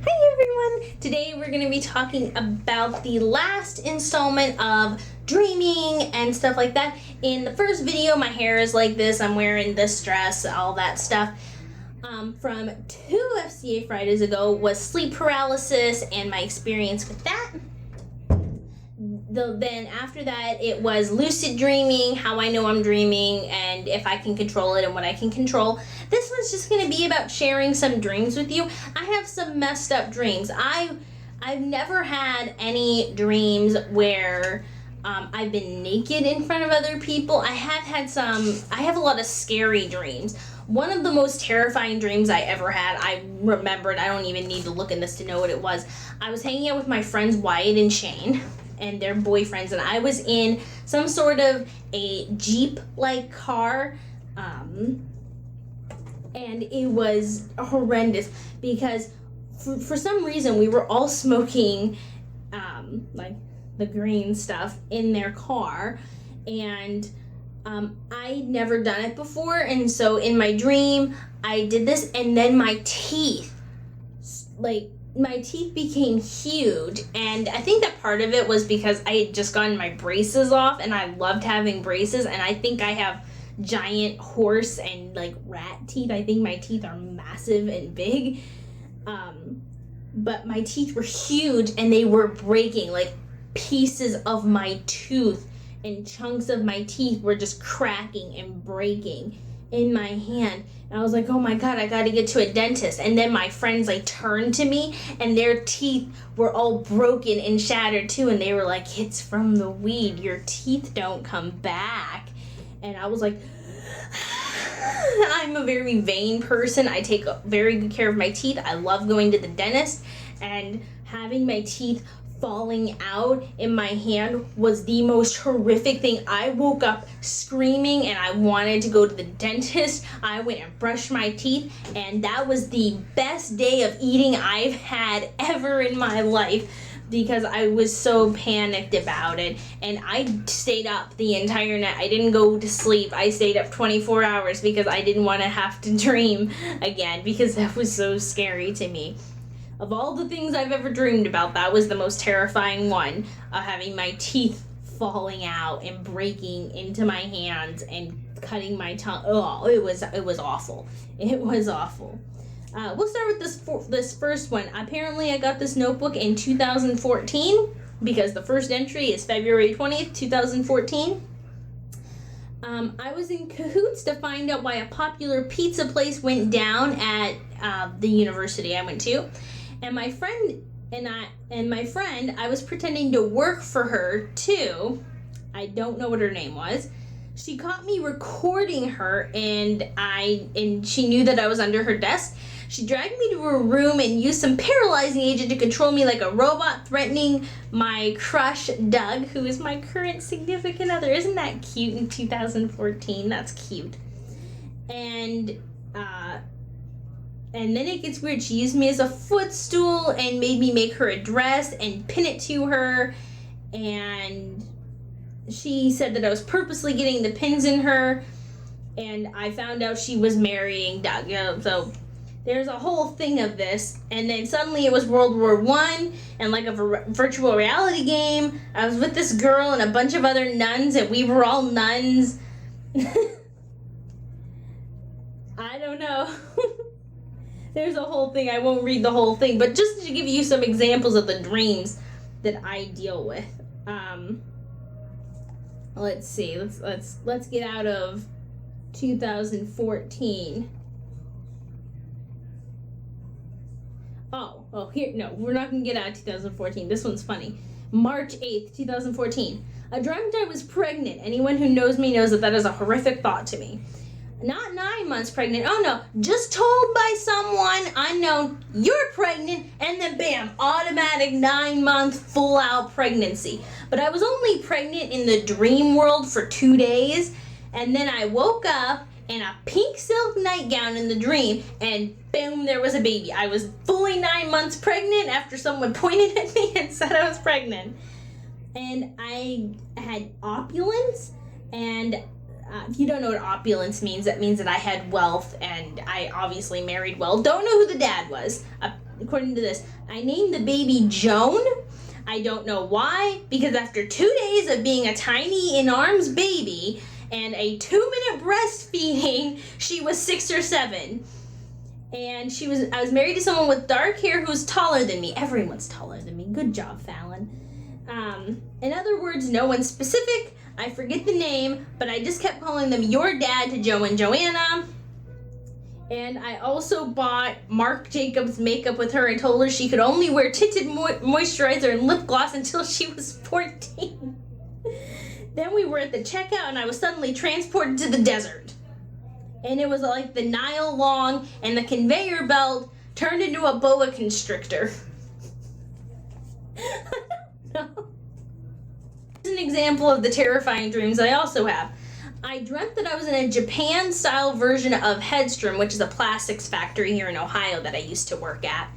Hi everyone! Today we're going to be talking about the last installment of dreaming and stuff like that. In the first video, my hair is like this, I'm wearing this dress, all that stuff. From 2 FCA Fridays ago was sleep paralysis and my experience with that. Then after that, it was lucid dreaming, how I know I'm dreaming, and if I can control it and what I can control. This one's just going to be about sharing some dreams with you. I have some messed up dreams. I've never had any dreams where I've been naked in front of other people. I have a lot of scary dreams. One of the most terrifying dreams I ever had, I remembered, I don't even need to look in this to know what it was. I was hanging out with my friends Wyatt and Shane and their boyfriends, and I was in some sort of a Jeep-like car, and it was horrendous because for some reason we were all smoking like the green stuff in their car, and I'd never done it before, and so in my dream I did this, and then my teeth became huge, and I think that part of it was because I had just gotten my braces off, and I loved having braces, and I think I have giant horse and like rat teeth. I think my teeth are massive and big, but my teeth were huge, and they were breaking. Like pieces of my tooth and chunks of my teeth were just cracking and breaking in my hand. And I was like, oh my god, I gotta get to a dentist. And then my friends like turned to me, and their teeth were all broken and shattered too, and they were like, it's from the weed, your teeth don't come back. And I was like, I'm a very vain person. I take very good care of my teeth. I love going to the dentist, and having my teeth falling out in my hand was the most horrific thing. I woke up screaming and I wanted to go to the dentist. I went and brushed my teeth, and that was the best day of eating I've had ever in my life because I was so panicked about it, and I stayed up the entire night. I didn't go to sleep. I stayed up 24 hours because I didn't want to have to dream again because that was so scary to me. Of all the things I've ever dreamed about, that was the most terrifying one, having my teeth falling out and breaking into my hands and cutting my tongue. Oh, it was awful. It was awful. We'll start with this first one. Apparently, I got this notebook in 2014 because the first entry is February 20th, 2014. I was in cahoots to find out why a popular pizza place went down at the university I went to. And my friend I was pretending to work for her too. I don't know what her name was. She caught me recording her, and she knew that I was under her desk. She dragged me to her room and used some paralyzing agent to control me like a robot, threatening my crush, Doug, who is my current significant other. Isn't that cute in 2014? That's cute. And then it gets weird. She used me as a footstool and made me make her a dress and pin it to her. And she said that I was purposely getting the pins in her. And I found out she was marrying Doug. So there's a whole thing of this. And then suddenly it was World War I and like a virtual reality game. I was with this girl and a bunch of other nuns, and we were all nuns. I don't know. There's a whole thing. I won't read the whole thing, but just to give you some examples of the dreams that I deal with. Let's see. Let's get out of 2014. Oh, here. No, we're not gonna get out of 2014. This one's funny. March 8th, 2014. I dreamt I was pregnant. Anyone who knows me knows that is a horrific thought to me. Not 9 months pregnant. Oh no, just told by someone unknown, you're pregnant, and then bam, automatic 9-month full out pregnancy. But I was only pregnant in the dream world for 2 days, and then I woke up in a pink silk nightgown in the dream, and boom, there was a baby. I was fully 9 months pregnant after someone pointed at me and said I was pregnant. And I had opulence, and if you don't know what opulence means, that means that I had wealth, and I obviously married well. Don't know who the dad was. according to this, I named the baby Joan. I don't know why, because after 2 days of being a tiny in arms baby and a 2-minute breastfeeding, she was 6 or 7. And I was married to someone with dark hair who's taller than me. Everyone's taller than me. Good job, Fallon. In other words, no one specific. I forget the name, but I just kept calling them your dad to Joe and Joanna. And I also bought Marc Jacobs makeup with her and told her she could only wear tinted moisturizer and lip gloss until she was 14. Then we were at the checkout and I was suddenly transported to the desert. And it was like the Nile long, and the conveyor belt turned into a boa constrictor. No. Here's an example of the terrifying dreams I also have. I dreamt that I was in a Japan-style version of Headstrom, which is a plastics factory here in Ohio that I used to work at.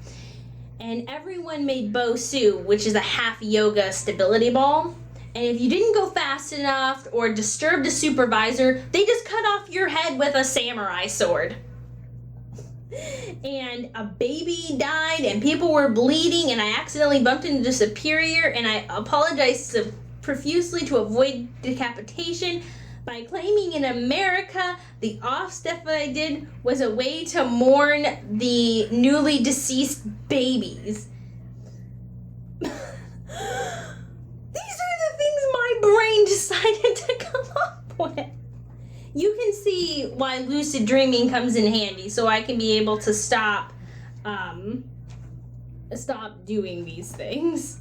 And everyone made Bosu, which is a half yoga stability ball. And if you didn't go fast enough or disturbed a supervisor, they just cut off your head with a samurai sword. And a baby died and people were bleeding, and I accidentally bumped into a superior, and I apologized profusely to avoid decapitation by claiming in America the off stuff that I did was a way to mourn the newly deceased babies. These are the things my brain decided to come up with. You can see why lucid dreaming comes in handy, so I can be able to stop doing these things.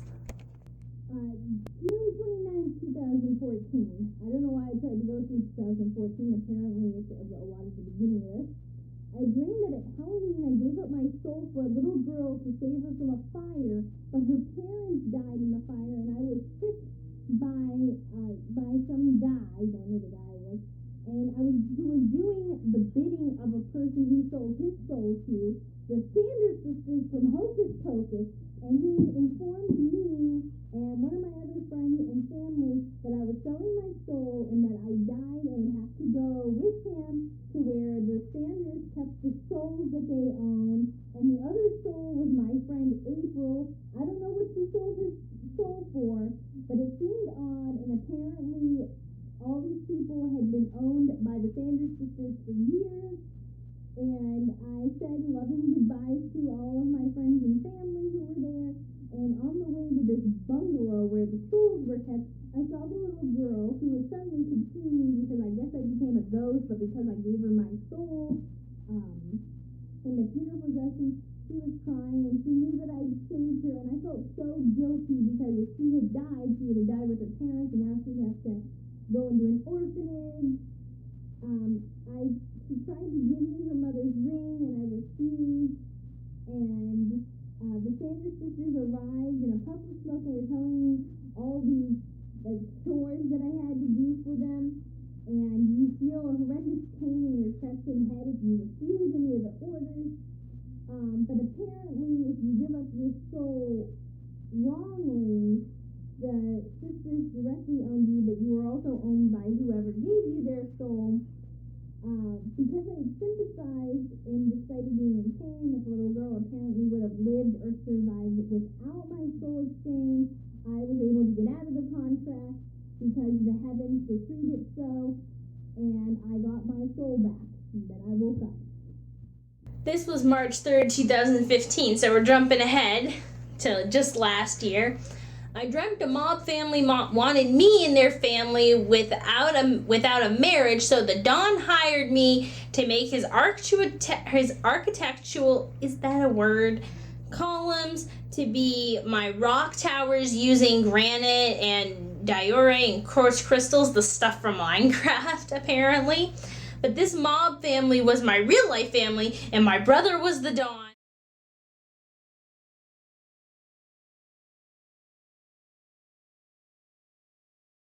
June 29th, 2014. I don't know why I tried to go through 2014. Apparently, it's a lot at the beginning of this. I dreamed that at Halloween I gave up my soul for a little girl to save her from a fire, but her parents died in the fire, and I was tricked by some guy, I don't know who the guy was, and who was doing the bidding of a person he sold his soul to, the Sanders sisters from Hocus Pocus, and he informed me and one of my other friends and family that I was selling my soul and that I died and would have to go with him to where the Sanders kept the souls that they owned, and the other soul was my friend April. I don't know what she sold her soul for, but it seemed odd, and apparently all these people had been owned by the Sanders sisters for years. And I said loving goodbyes to all of my friends and family who were there. And on the way to this bungalow where the souls were kept, I saw the little girl who suddenly could see me because I guess I became a ghost, but because I gave her my soul. In the funeral procession, she was crying and she knew that I'd saved her. And I felt so guilty because if she had died, she would have died with her parents, and now she has to go into an orphanage. She tried to give me her mother's ring, and I refused. And the Sanders sisters arrived in a puff of smoke and were telling me all these chores that I had to do for them. And you feel a horrendous pain in your chest and head if you refuse any of the orders. But apparently, if you give up your soul wrongly, the sisters directly owned you, but you were also owned by whoever gave you their soul. Because I sympathized and decided being in pain, if the little girl apparently would have lived or survived without my soul exchange, I was able to get out of the contract because the heavens decreed it so, and I got my soul back, and then I woke up. This was March 3rd, 2015, so we're jumping ahead to just last year. I dreamt a mob family wanted me in their family without a marriage, so the Don hired me to make his architectural, is that a word, columns to be my rock towers using granite and diorite and quartz crystals, the stuff from Minecraft apparently. But this mob family was my real life family, and my brother was the Don.